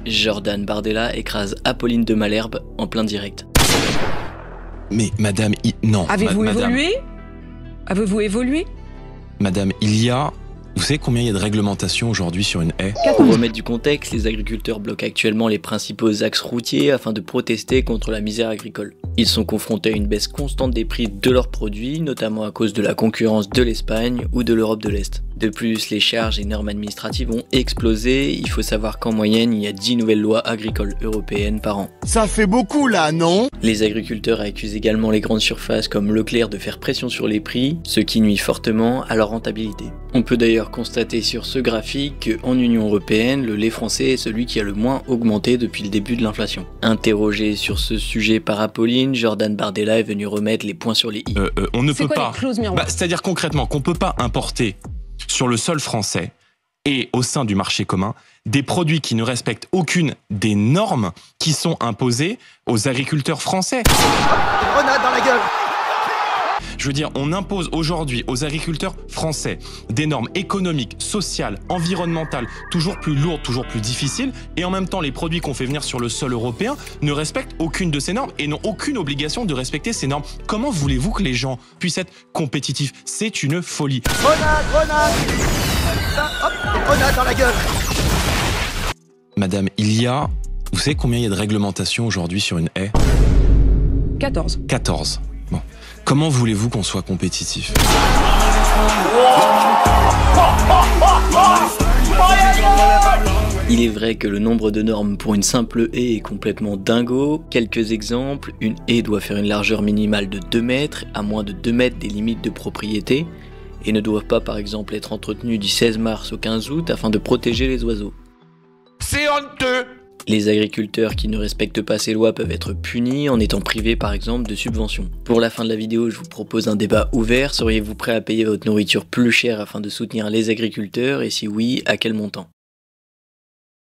Jordan Bardella écrase Apolline de Malherbe en plein direct. Mais madame, non. Avez-vous évolué? Avez-vous évolué? Madame, il y a... Vous savez combien il y a de réglementations aujourd'hui sur une haie? Pour remettre du contexte, les agriculteurs bloquent actuellement les principaux axes routiers afin de protester contre la misère agricole. Ils sont confrontés à une baisse constante des prix de leurs produits, notamment à cause de la concurrence de l'Espagne ou de l'Europe de l'Est. De plus, les charges et normes administratives ont explosé. Il faut savoir qu'en moyenne, il y a 10 nouvelles lois agricoles européennes par an. Ça fait beaucoup là, non? Les agriculteurs accusent également les grandes surfaces comme Leclerc de faire pression sur les prix, ce qui nuit fortement à leur rentabilité. On peut d'ailleurs constater sur ce graphique qu'en Union Européenne, le lait français est celui qui a le moins augmenté depuis le début de l'inflation. Interrogé sur ce sujet par Apolline, Jordan Bardella est venu remettre les points sur les i. On ne peut quoi pas... les clauses miroirs? C'est-à-dire concrètement qu'on peut pas importer sur le sol français et au sein du marché commun des produits qui ne respectent aucune des normes qui sont imposées aux agriculteurs français. Grenade dans la gueule! Je veux dire, on impose aujourd'hui aux agriculteurs français des normes économiques, sociales, environnementales, toujours plus lourdes, toujours plus difficiles, et en même temps, les produits qu'on fait venir sur le sol européen ne respectent aucune de ces normes et n'ont aucune obligation de respecter ces normes. Comment voulez-vous que les gens puissent être compétitifs? C'est une folie. Grenade, grenade! Ça, hop, grenade dans la gueule! Madame, il y a... Vous savez combien il y a de réglementations aujourd'hui sur une haie? 14. 14. Bon. Comment voulez-vous qu'on soit compétitif? Il est vrai que le nombre de normes pour une simple haie est complètement dingo. Quelques exemples, une haie doit faire une largeur minimale de 2 mètres, à moins de 2 mètres des limites de propriété, et ne doit pas par exemple être entretenue du 16 mars au 15 août afin de protéger les oiseaux. C'est honteux! Les agriculteurs qui ne respectent pas ces lois peuvent être punis en étant privés par exemple de subventions. Pour la fin de la vidéo, je vous propose un débat ouvert. Seriez-vous prêt à payer votre nourriture plus cher afin de soutenir les agriculteurs et si oui, à quel montant?